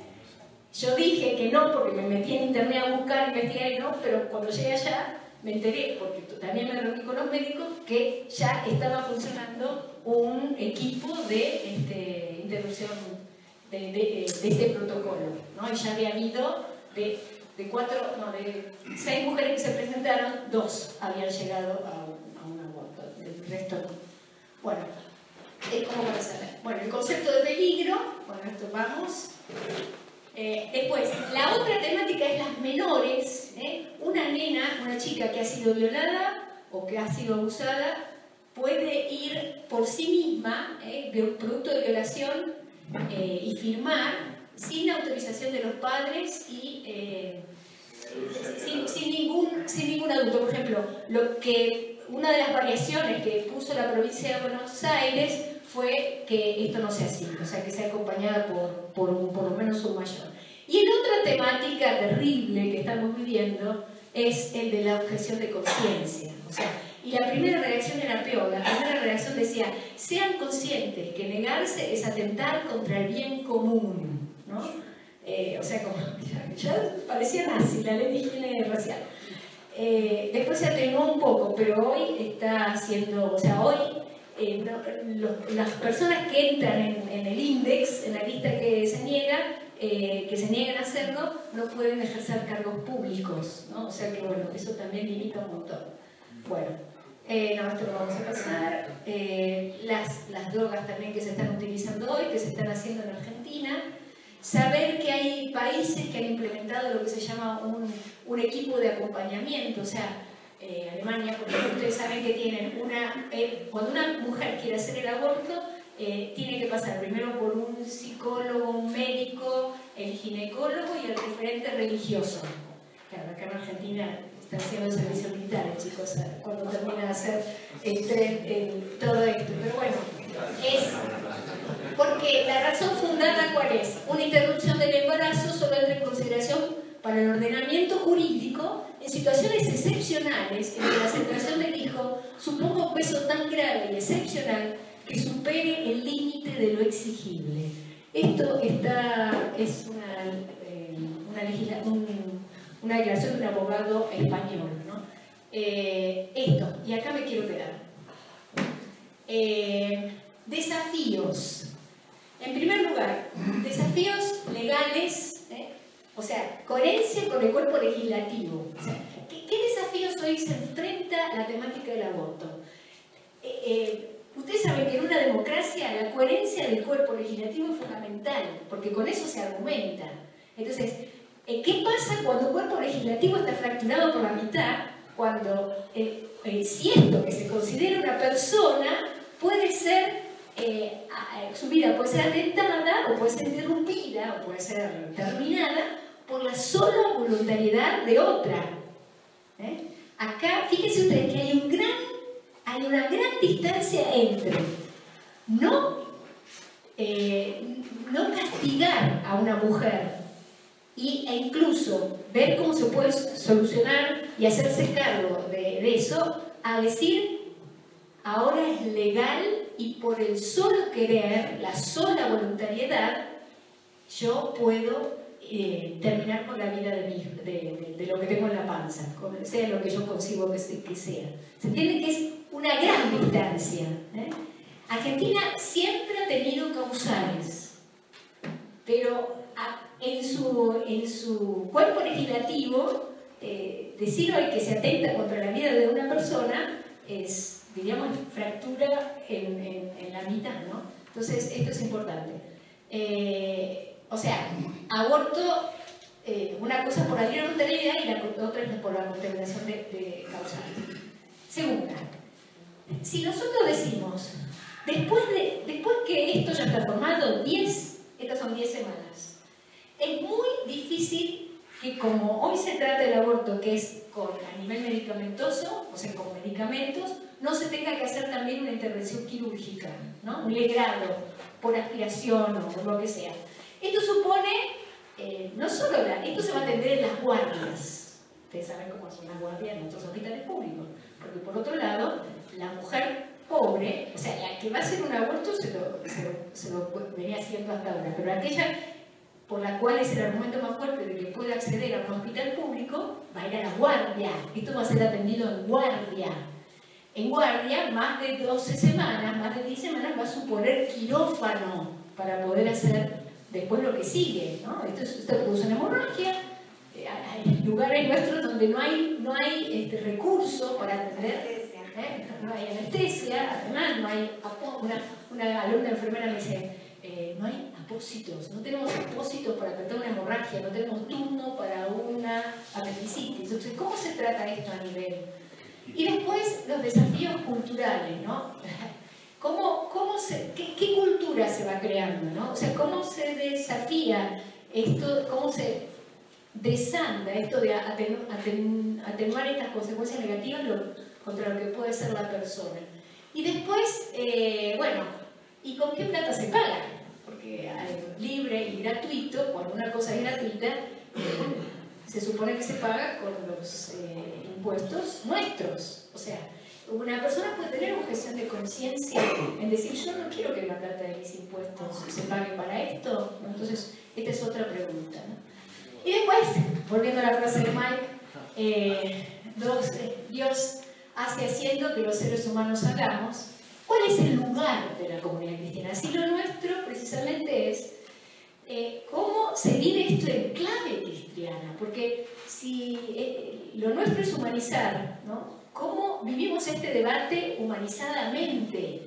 Yo dije que no porque me metí en internet a buscar, investigar y no, pero cuando llegué allá me enteré, porque también me reuní con los médicos, que ya estaba funcionando un equipo de interrupción de este protocolo, ¿no? Y ya había habido de 6 mujeres que se presentaron, 2 habían llegado a un aborto, el resto no. Bueno, es como para saber. Bueno, el concepto de peligro, bueno, esto vamos. Después, la otra temática es las menores. Una nena, una chica que ha sido violada o que ha sido abusada, puede ir por sí misma, producto de violación, y firmar sin autorización de los padres y sin ningún adulto. Por ejemplo, una de las variaciones que puso la provincia de Buenos Aires fue que esto no sea así, o sea, que sea acompañada por lo menos un mayor. Y en otra temática terrible que estamos viviendo es el de la objeción de conciencia. O sea, y la primera reacción era peor. La primera reacción decía, sean conscientes que negarse es atentar contra el bien común, ¿no? O sea, como ya parecía nazi la ley de higiene racial. Después se atenuó un poco, pero hoy está haciendo, o sea, hoy las personas que entran en el índice, en la lista que se niegan a hacerlo, no pueden ejercer cargos públicos, ¿no? O sea que, bueno, eso también limita un montón. Bueno, no, esto lo vamos a pasar. Las drogas también que se están utilizando hoy, que se están haciendo en Argentina. Saber que hay países que han implementado lo que se llama un equipo de acompañamiento, o sea, Alemania, porque ustedes saben que tienen cuando una mujer quiere hacer el aborto, tiene que pasar primero por un psicólogo, un médico, el ginecólogo y el referente religioso. Claro, acá en Argentina están haciendo servicio militar, chicos, cuando terminan de hacer todo esto. Pero bueno, es porque la razón fundada, ¿cuál es? Una interrupción del embarazo solo entra en consideración para el ordenamiento jurídico en situaciones excepcionales en que la aceptación del hijo suponga un peso tan grave y excepcional que supere el límite de lo exigible. Esto es una declaración de un abogado español, ¿no? Esto, y acá me quiero quedar. Desafíos. En primer lugar, desafíos legales, o sea, coherencia con el cuerpo legislativo. O sea, ¿qué desafíos hoy se enfrenta la temática del aborto? Ustedes saben que en una democracia la coherencia del cuerpo legislativo es fundamental, porque con eso se argumenta. Entonces, ¿qué pasa cuando el cuerpo legislativo está fracturado por la mitad? Cuando si esto que se considera una persona puede ser, su vida puede ser atentada, o puede ser interrumpida, o puede ser terminada por la sola voluntariedad de otra. Acá, fíjense ustedes que hay una gran distancia entre no castigar a una mujer e incluso ver cómo se puede solucionar y hacerse cargo de eso, a decir, ahora es legal y por el solo querer, la sola voluntariedad, yo puedo terminar con la vida de mi hijo, de lo que tengo en la panza, sea lo que yo concibo que sea. ¿Se entiende que es una gran distancia? Argentina siempre ha tenido causales, pero en su cuerpo legislativo, decir hoy que se atenta contra la vida de una persona es, diríamos, fractura en la mitad, ¿no? Entonces, esto es importante. O sea, aborto, una cosa por abrir una idea y la otra es por la contaminación de causales. Segunda, si nosotros decimos, después que esto ya está formado, estas son 10 semanas, es muy difícil que, como hoy se trata del aborto, que es a nivel medicamentoso, o sea, con medicamentos, no se tenga que hacer también una intervención quirúrgica, ¿no? Un legrado por aspiración o por lo que sea. Esto supone, no solo esto se va a atender en las guardias. Ustedes saben cómo son las guardias en nuestros hospitales públicos. Porque por otro lado, la mujer pobre, o sea, la que va a hacer un aborto se lo venía haciendo hasta ahora, pero aquella por la cual es el argumento más fuerte de que puede acceder a un hospital público, va a ir a la guardia. Esto va a ser atendido en guardia. En guardia, más de 12 semanas, más de 10 semanas, va a suponer quirófano para poder hacer después lo que sigue, ¿no? Esto produce una hemorragia. Hay lugares nuestros donde no hay recursos para atender, no hay anestesia, además no hay una alumna enfermera me dice, no hay apósitos, no tenemos apósitos para tratar una hemorragia, no tenemos turno para una apendicitis. Entonces, ¿cómo se trata esto a nivel? Y después los desafíos culturales, ¿no? ¿Qué cultura se va creando, ¿no? O sea, ¿cómo se desafía esto, cómo se desanda esto de atenuar estas consecuencias negativas contra lo que puede ser la persona? Y después, bueno, ¿y con qué plata se paga? Porque libre y gratuito, cuando una cosa es gratuita, se supone que se paga con los impuestos nuestros. O sea, una persona puede tener objeción de conciencia en decir, yo no quiero que la plata de mis impuestos se pague para esto. Entonces, esta es otra pregunta, ¿no? Y después, volviendo a la frase de Mike, Dios hace haciendo que los seres humanos hagamos. ¿Cuál es el lugar de la comunidad cristiana? Si lo nuestro precisamente es cómo se vive esto en clave cristiana, porque si lo nuestro es humanizar, ¿no? ¿Cómo vivimos este debate humanizadamente?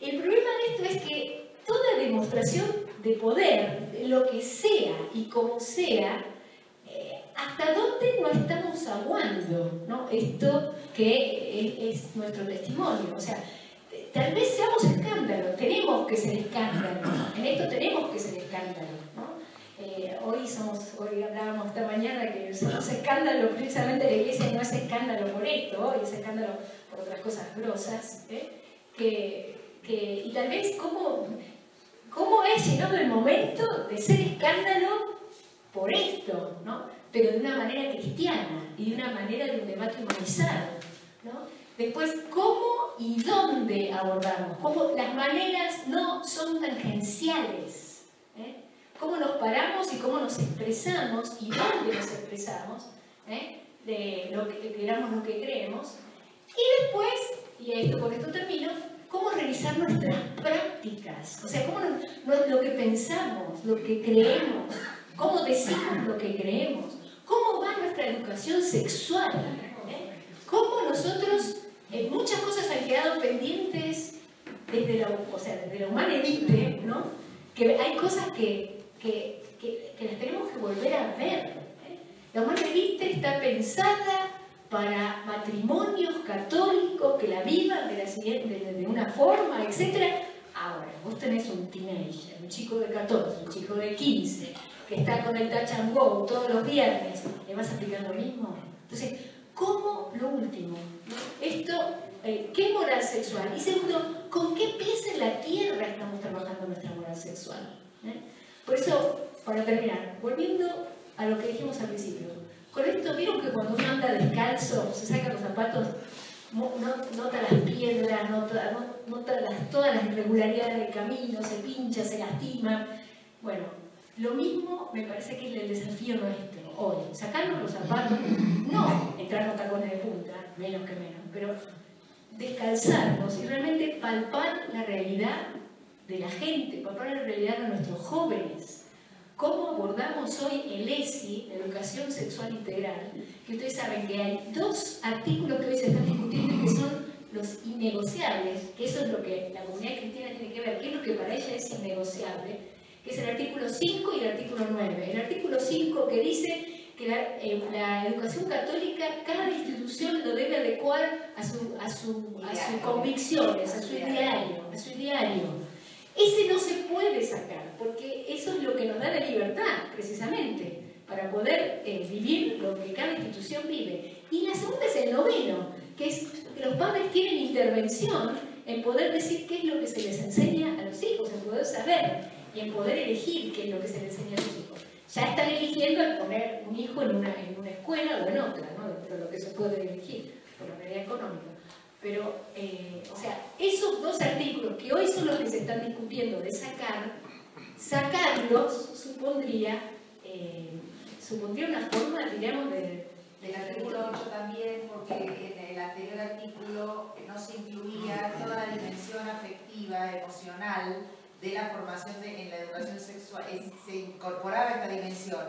El problema de esto es que toda demostración de poder, de lo que sea y como sea, ¿hasta dónde no estamos aguando, ¿no? Esto que es nuestro testimonio? O sea, tal vez seamos escándalo, tenemos que ser escándalo, en esto tenemos que ser escándalo, ¿no? Hoy hablábamos esta mañana que somos escándalo, precisamente la iglesia no es escándalo por esto, hoy es escándalo por otras cosas grosas, y tal vez cómo es llegado el momento de ser escándalo por esto, ¿no? Pero de una manera cristiana y de una manera de un debate humanizado, ¿no? Después, ¿cómo y dónde abordamos? ¿Cómo las maneras no son tangenciales? ¿Cómo nos paramos y cómo nos expresamos y dónde nos expresamos? De lo que queramos, lo que creemos. Y después, y con esto termino, cómo revisar nuestras prácticas. O sea, cómo lo que pensamos, lo que creemos, cómo decimos lo que creemos, cómo va nuestra educación sexual, cómo nosotros, muchas cosas han quedado pendientes desde la humana élite, ¿no? Que hay cosas que las tenemos que volver a ver. La humana élite está pensada para matrimonios católicos que la vivan de una forma, etc. Ahora, vos tenés un teenager, un chico de 14, un chico de 15, que está con el touch and go todos los viernes, ¿le vas a aplicar lo mismo? Entonces, ¿cómo lo último? Esto, ¿qué moral sexual? Y segundo, ¿con qué pies en la tierra estamos trabajando nuestra moral sexual? Por eso, para terminar, volviendo a lo que dijimos al principio, con esto, ¿vieron que cuando uno anda descalzo, se saca los zapatos, nota las piedras, nota todas las irregularidades del camino, se pincha, se lastima? Bueno, lo mismo me parece que es el desafío nuestro hoy. Sacarnos los zapatos, no entrar con tacones de punta, menos que menos, pero descalzarnos y realmente palpar la realidad de la gente, palpar la realidad de nuestros jóvenes. ¿Cómo abordamos hoy el ESI, la educación sexual integral? Que ustedes saben que hay 2 artículos que hoy se están discutiendo y que son los innegociables, que eso es lo que la comunidad cristiana tiene que ver, qué es lo que para ella es innegociable, que es el artículo 5 y el artículo 9. El artículo 5 que dice que la educación católica, cada institución lo debe adecuar a sus convicciones, a su ideario. Ese no se puede sacar, porque eso es lo que nos da la libertad, precisamente, para poder vivir lo que cada institución vive. Y la segunda es el 9, que es que los padres tienen intervención en poder decir qué es lo que se les enseña a los hijos, en poder saber y en poder elegir qué es lo que se les enseña a los hijos. Ya están eligiendo el poner un hijo en una escuela o en otra, ¿no? Dentro de lo que se puede elegir por la realidad económica. Pero, o sea, esos 2 artículos que hoy son los que se están discutiendo de sacarlos supondría una forma, diríamos, del artículo 8 también, porque en el anterior artículo no se incluía toda la dimensión afectiva, emocional de la formación en la educación sexual, se incorporaba esta dimensión.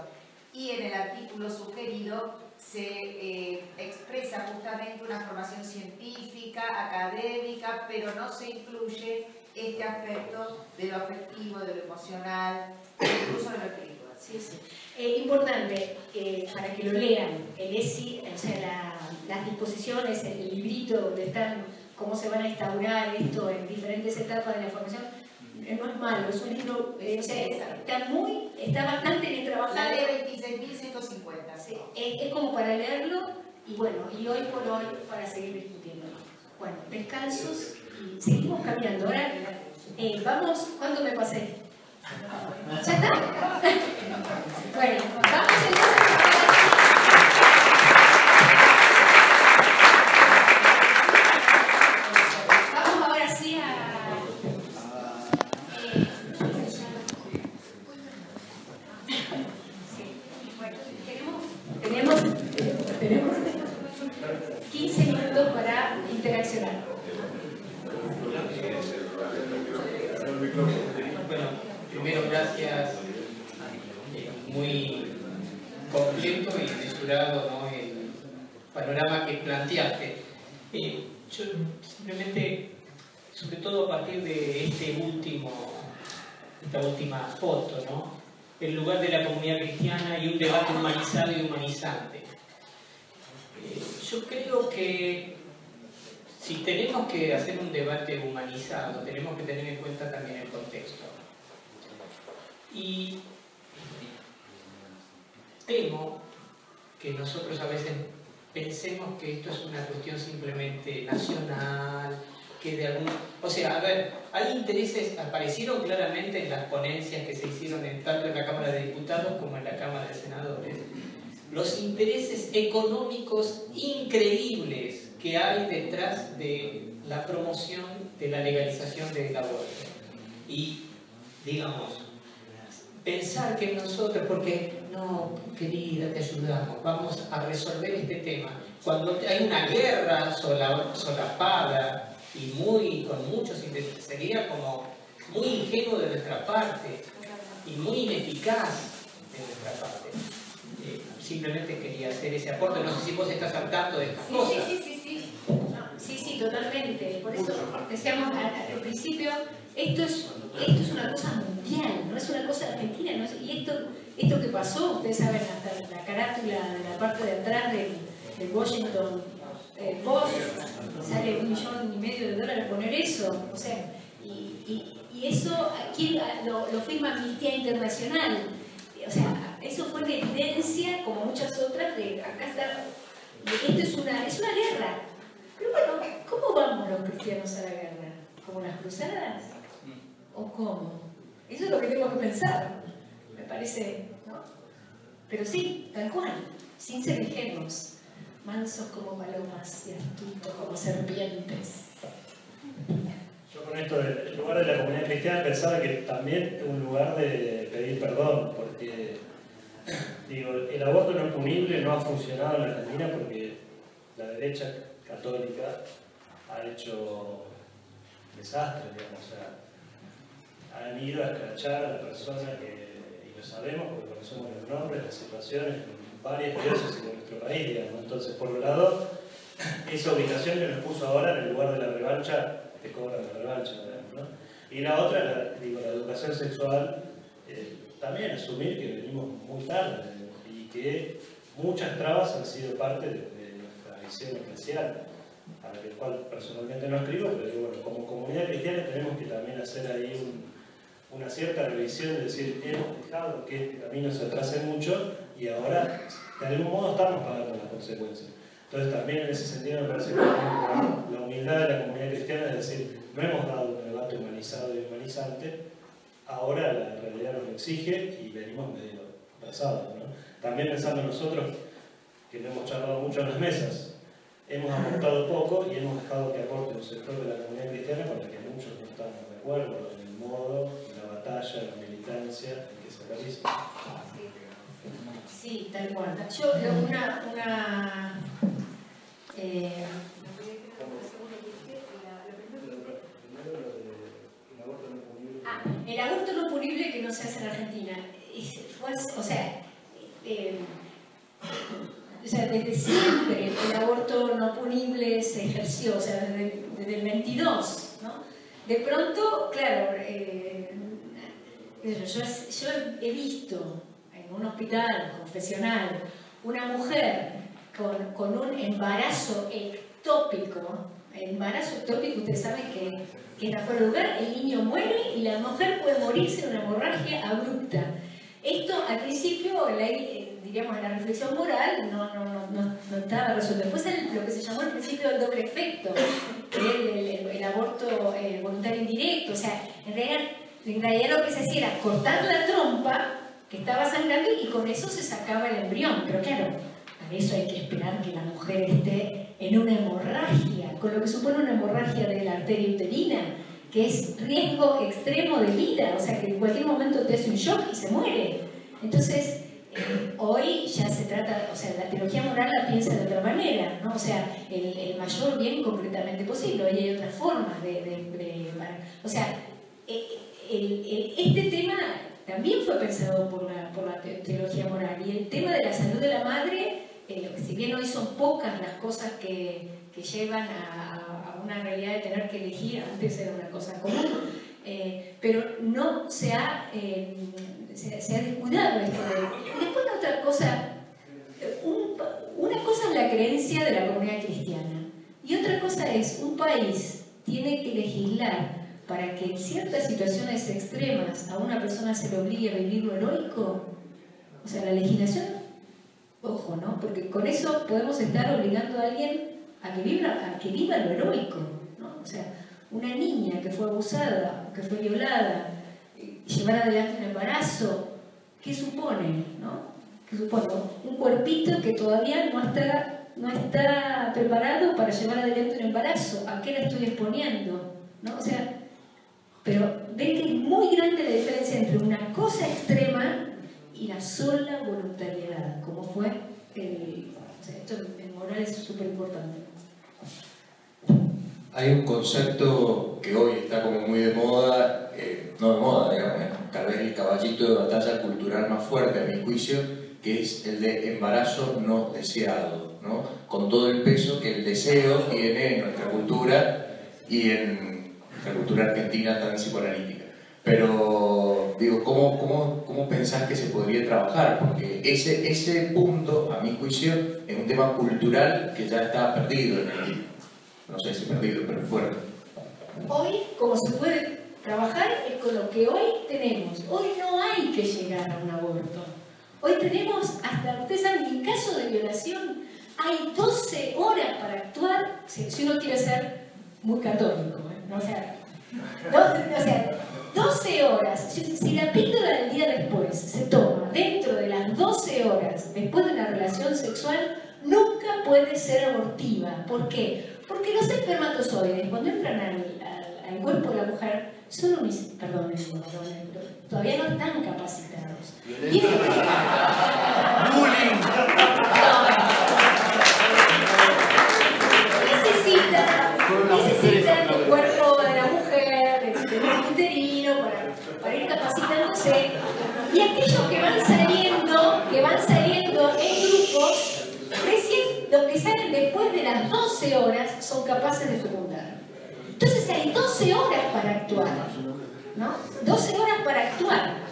Y en el artículo sugerido se expresa justamente una formación científica, académica, pero no se incluye este aspecto de lo afectivo, de lo emocional, incluso de lo espiritual. Sí, sí. Importante, para que lo lean, el ESI, o sea, las disposiciones, el librito donde están, cómo se van a instaurar esto en diferentes etapas de la formación, no es malo, es un libro, o sea, está bastante bien trabajado. La ley 26.150. Sí, es como para leerlo y bueno, y hoy por hoy para seguir discutiendo. Bueno, descansos y seguimos cambiando. Ahora, vamos, ¿cuánto me pasé? ¿Ya está? Bueno, vamos entonces. Vamos ahora sí a... Tenemos 15 minutos para interaccionar. Bueno, primero gracias, muy completo y mesurado, ¿no?, el panorama que planteaste. Yo simplemente, sobre todo a partir de esta última foto, ¿no?, el lugar de la comunidad cristiana y un debate humanizado y humanizante. Yo creo que si tenemos que hacer un debate humanizado, tenemos que tener en cuenta también el contexto. Y temo que nosotros a veces pensemos que esto es una cuestión simplemente nacional, que de algún... O sea, a ver, hay intereses, aparecieron claramente en las ponencias que se hicieron tanto en la Cámara de Diputados como en la Cámara de Senadores, los intereses económicos increíbles que hay detrás de la promoción de la legalización del aborto. Y, digamos, pensar que nosotros, porque no, querida, te ayudamos, vamos a resolver este tema, cuando hay una guerra solapada y con muchos intereses, sería como muy ingenuo de nuestra parte y muy ineficaz de nuestra parte. Simplemente quería hacer ese aporte, no sé si vos estás al tanto de estas cosas. Sí, totalmente. Por eso decíamos al principio, esto es una cosa mundial, no es una cosa argentina. No es, y esto que pasó, ustedes saben, hasta la carátula de la parte de atrás del Washington Post, sale $1,5 millones poner eso. O sea, y eso aquí lo firma Amnistía Internacional. O sea, eso fue una evidencia, como muchas otras, de acá está, de que esto es una guerra. Pero bueno, ¿cómo vamos los cristianos a la guerra? ¿Como las cruzadas? ¿O cómo? Eso es lo que tengo que pensar, me parece, ¿no? Pero sí, tal cual, sin ser ingenuos, mansos como palomas y astutos como serpientes. Yo con esto, el lugar de la comunidad cristiana, pensaba que también es un lugar de pedir perdón, porque digo, el aborto no punible no ha funcionado en Argentina porque la derecha católica ha hecho desastres, digamos, o sea, han ido a escrachar a la persona y lo sabemos porque conocemos los nombres, las situaciones en varias diócesis de nuestro país, digamos. Entonces, por un lado, esa ubicación que nos puso ahora en el lugar de la revancha, te cobran la revancha, digamos, ¿no? Y la otra, la educación sexual, también asumir que venimos muy tarde y que muchas trabas han sido parte de nuestra visión eclesial, a la cual personalmente no escribo, pero bueno, como comunidad cristiana tenemos que también hacer ahí una cierta revisión, de decir, hemos dejado que este camino se atrase mucho y ahora de algún modo estamos pagando las consecuencias. Entonces también en ese sentido me parece que la humildad de la comunidad cristiana es decir, no hemos dado un debate humanizado y humanizante, ahora la realidad nos lo exige y venimos medio atrasados, ¿no? También pensando nosotros, que no hemos charlado mucho en las mesas, hemos aportado poco y hemos dejado que aporte un sector de la comunidad cristiana con el que muchos no estamos de acuerdo en el modo, en la batalla, en la militancia en que se realiza. Sí, tal cual. Yo, el aborto no punible que no se hace en Argentina. O sea, desde siempre el aborto no punible se ejerció, o sea, desde el 22, ¿no? De pronto, claro, yo he visto en un hospital confesional una mujer con un embarazo ectópico. El embarazo ectópico, ustedes saben que está fuera de lugar, el niño muere y la mujer puede morirse de una hemorragia abrupta. Esto al principio, diríamos en la reflexión moral, no estaba resuelto. Después lo que se llamó el principio del doble efecto, que es el aborto voluntario indirecto. O sea, en realidad lo que se hacía era cortar la trompa que estaba sangrando y con eso se sacaba el embrión. Pero claro, para eso hay que esperar que la mujer esté en una hemorragia, con lo que supone una hemorragia de la arteria uterina, que es riesgo extremo de vida, o sea que en cualquier momento te hace un shock y se muere. Entonces, hoy ya se trata, o sea, la teología moral la piensa de otra manera, ¿no? O sea, el mayor bien concretamente posible. Hoy hay otras formas o sea, este tema también fue pensado por la teología moral, y el tema de la salud de la madre, si bien hoy son pocas las cosas que llevan a una realidad de tener que elegir, antes era una cosa común, pero no se ha descuidado esto. Y después otra cosa, una cosa es la creencia de la comunidad cristiana, y otra cosa es un país tiene que legislar para que en ciertas situaciones extremas a una persona se le obligue a vivir lo heroico, o sea, la legislación, ojo, ¿no? Porque con eso podemos estar obligando a alguien a que viva lo heroico, ¿no? O sea, una niña que fue abusada, que fue violada, llevar adelante un embarazo, ¿qué supone, no? ¿Qué supone? Un cuerpito que todavía no está preparado para llevar adelante un embarazo. ¿A qué la estoy exponiendo? ¿No? O sea, pero ven que es muy grande la diferencia entre una cosa extrema y la sola voluntariedad, como fue o sea, esto en moral es súper importante. Hay un concepto que hoy está como muy de moda, no de moda, digamos, tal vez el caballito de batalla cultural más fuerte, a mi juicio, que es el de embarazo no deseado, ¿no? Con todo el peso que el deseo tiene en nuestra cultura y en la cultura argentina tan psicoanalítica. Pero, digo, ¿cómo pensás que se podría trabajar? Porque ese punto, a mi juicio, es un tema cultural que ya está perdido en el... No sé si perdido, pero fuerte. Hoy, como se puede trabajar, es con lo que hoy tenemos. Hoy no hay que llegar a un aborto. Hoy tenemos, hasta ustedes saben, en caso de violación, hay 12 horas para actuar, si uno quiere ser muy católico, ¿no? O sea, 12 horas. Si la píldora del día después se toma dentro de las 12 horas después de una relación sexual, nunca puede ser abortiva. ¿Por qué? Porque los espermatozoides, cuando entran al cuerpo de la mujer, son todavía no están capacitados. Necesitan el cuerpo de la mujer, el sistema uterino, para ir capacitándose. Y aquellos que van saliendo en grupos, recién los que salen después de las 12 horas son capaces de fecundar. Entonces hay 12 horas para actuar, ¿no? 12 horas para actuar.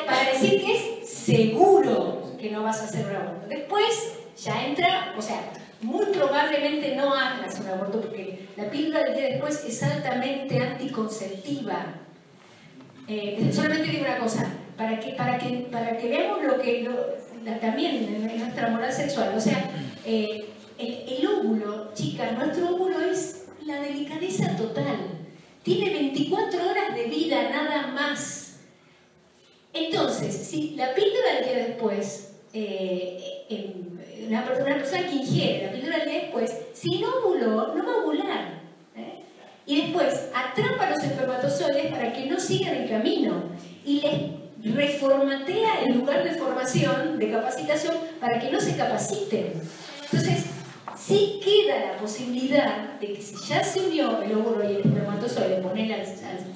Para decir que es seguro que no vas a hacer un aborto. Después ya entra, o sea, muy probablemente no hagas un aborto porque la píldora del día después es altamente anticonceptiva. Solamente digo una cosa, para que veamos también en nuestra moral sexual, o sea, el óvulo, chicas, nuestro óvulo es la delicadeza total. Tiene 24 horas de vida nada más. Entonces, si la píldora del día después, una persona que ingiere la píldora del día después, sin óvulo, no va a ovular. Y después atrapa los espermatozoides para que no sigan el camino. Y les reformatea el lugar de formación, de capacitación, para que no se capaciten. Entonces, sí queda la posibilidad de que si ya se unió el óvulo y el espermatozoide, ponerle al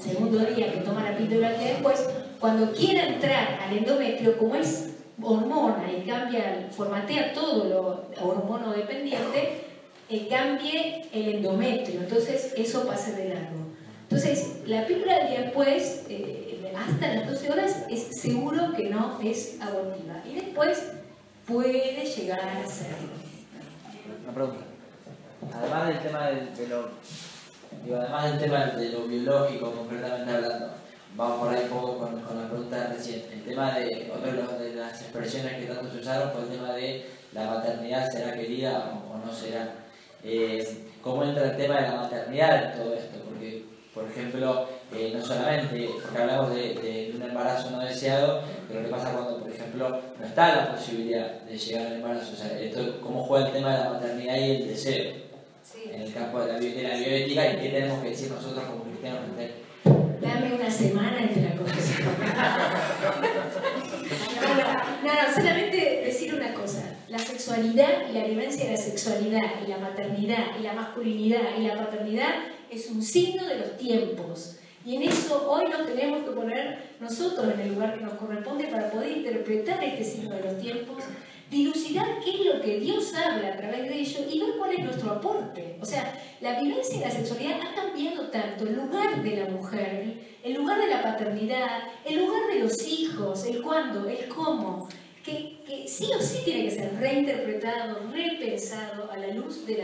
segundo día que toma la píldora del día después, cuando quiera entrar al endometrio, como es hormona y formatea todo lo hormonodependiente, cambie el endometrio, entonces eso pasa de largo. Entonces, la píldora del día después, hasta las 12 horas, es seguro que no es abortiva. Y después puede llegar a serlo. Una pregunta. Además del tema de lo biológico, concretamente hablando, vamos por ahí un poco con la pregunta recién. El tema de, otra de las expresiones que tanto se usaron fue el tema de la maternidad, ¿será querida o no será? ¿Cómo entra el tema de la maternidad en todo esto? Porque, por ejemplo, no solamente, porque hablamos de un embarazo no deseado, pero ¿qué pasa cuando, por ejemplo, no está la posibilidad de llegar al embarazo? O sea, ¿cómo juega el tema de la maternidad y el deseo? Sí. En el campo de la bioética, ¿y qué tenemos que decir nosotros como cristianos? Dame una semana y te la coges. No, solamente decir una cosa. La sexualidad y la vivencia de la sexualidad y la maternidad y la masculinidad y la paternidad es un signo de los tiempos. Y en eso hoy nos tenemos que poner nosotros en el lugar que nos corresponde para poder interpretar este signo de los tiempos, dilucidar qué es lo que Dios habla a través de ello y ver cuál es nuestro aporte. O sea, la vivencia de la sexualidad ha cambiado tanto, el lugar de la mujer, el lugar de la paternidad, el lugar de los hijos, el cuándo, el cómo, que sí o sí tiene que ser reinterpretado, repensado a la luz de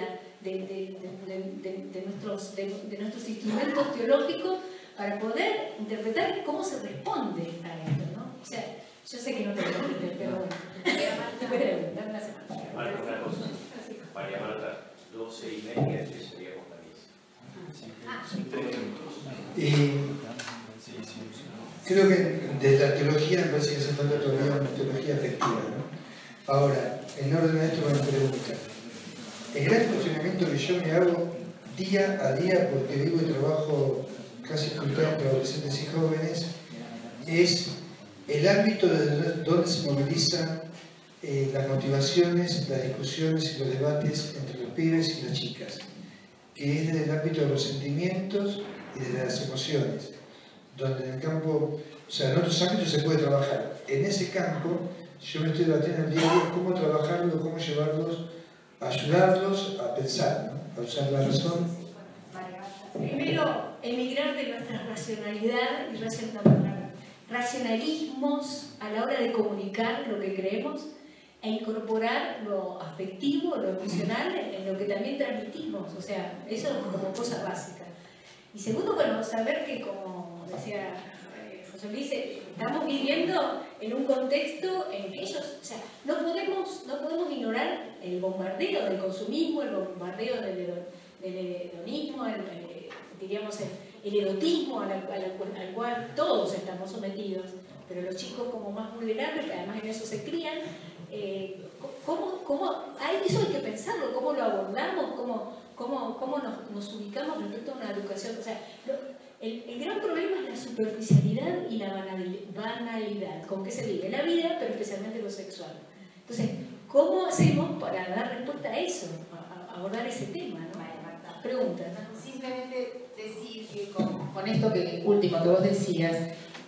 nuestros instrumentos teológicos para poder interpretar cómo se responde a esto, ¿no? O sea, yo sé que no te lo entiendes, pero bueno. Dame una semana. Marta, una cosa. María Marta, 12:30, que seríamos la misa. Creo que de la teología me parece que hace falta todavía una teología afectiva, ¿no? Ahora, en orden a esto, una pregunta. El gran cuestionamiento que yo me hago día a día, porque vivo y trabajo casi full time con adolescentes y jóvenes, es el ámbito donde se movilizan las motivaciones, las discusiones y los debates entre los pibes y las chicas, que es desde el ámbito de los sentimientos y de las emociones, donde en el campo, o sea, en otros ámbitos se puede trabajar. En ese campo, yo me estoy debatiendo el día a día cómo trabajarlo, cómo llevarlos, ayudarlos a pensar, ¿no? A usar la razón. Primero, emigrar de nuestra racionalidad y racionalismos a la hora de comunicar lo que creemos e incorporar lo afectivo, lo emocional en lo que también transmitimos. O sea, eso es como cosa básica. Y segundo, bueno, saber que, como decía José Luis, estamos viviendo en un contexto en que ellos, o sea, no podemos ignorar el bombardeo del consumismo, el bombardeo del hedonismo, diríamos el erotismo al cual todos estamos sometidos, pero los chicos como más vulnerables, que además en eso se crían, eso hay que pensarlo, cómo lo abordamos, cómo nos ubicamos respecto a una educación. O sea, el gran problema es la superficialidad y la banalidad con que se vive la vida, pero especialmente lo sexual. Entonces, ¿cómo hacemos para dar respuesta a eso, a abordar ese tema, ¿no? Preguntas, ¿no? Simplemente decir que con esto último que vos decías,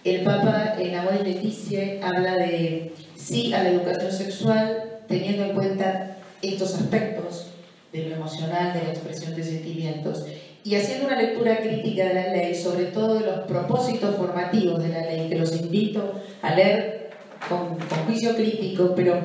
el Papa en Amor y Leticia habla de sí a la educación sexual, teniendo en cuenta estos aspectos de lo emocional, de la expresión de sentimientos, y haciendo una lectura crítica de la ley, sobre todo de los propósitos formativos de la ley, que los invito a leer con juicio crítico, pero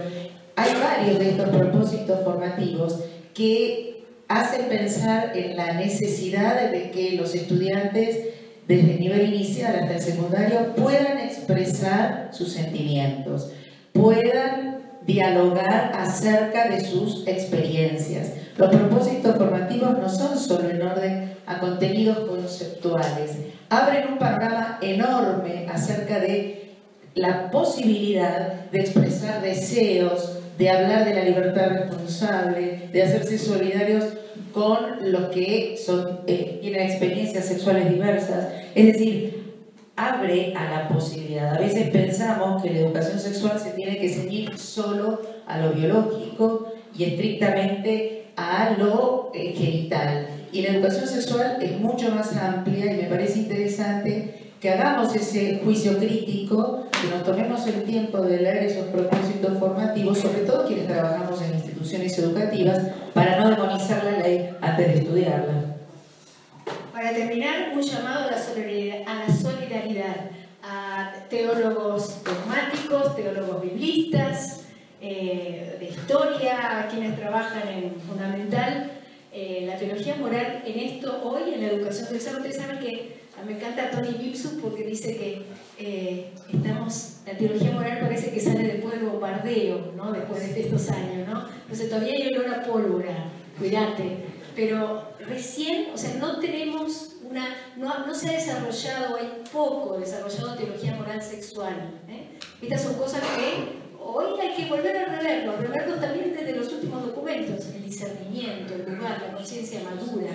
hay varios de estos propósitos formativos que hacen pensar en la necesidad de que los estudiantes desde el nivel inicial hasta el secundario puedan expresar sus sentimientos, puedan dialogar acerca de sus experiencias. Los propósitos formativos no son solo en orden a contenidos conceptuales, abren un panorama enorme acerca de la posibilidad de expresar deseos, de hablar de la libertad responsable, de hacerse solidarios con los que tienen experiencias sexuales diversas. Es decir, abre a la posibilidad. A veces pensamos que la educación sexual se tiene que ceñir solo a lo biológico y estrictamente a lo genital. Y la educación sexual es mucho más amplia y me parece interesante que hagamos ese juicio crítico, que nos tomemos el tiempo de leer esos propósitos formativos, sobre todo quienes trabajamos en instituciones educativas, para no demonizar la ley antes de estudiarla. Para terminar, un llamado a la solidaridad, a teólogos dogmáticos, teólogos biblistas, de historia, a quienes trabajan en fundamental la teología moral en esto hoy, en la educación sexual. Ustedes saben que me encanta Tony Bibsu porque dice que la teología moral parece que sale después del bombardeo, ¿no? Después de estos años, ¿no? Entonces todavía hay olor a pólvora, cuídate, pero recién, o sea, no tenemos no se ha desarrollado, hay poco desarrollado teología moral sexual, ¿eh? Estas son cosas que hoy hay que volver a reverlo también desde los últimos documentos, el discernimiento, el lugar, la conciencia madura,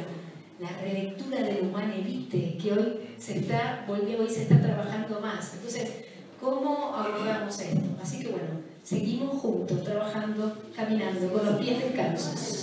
la relectura del humane vitae, que hoy se está trabajando más. Entonces, ¿cómo abordamos esto? Así que bueno, seguimos juntos, trabajando, caminando, con los pies descalzos.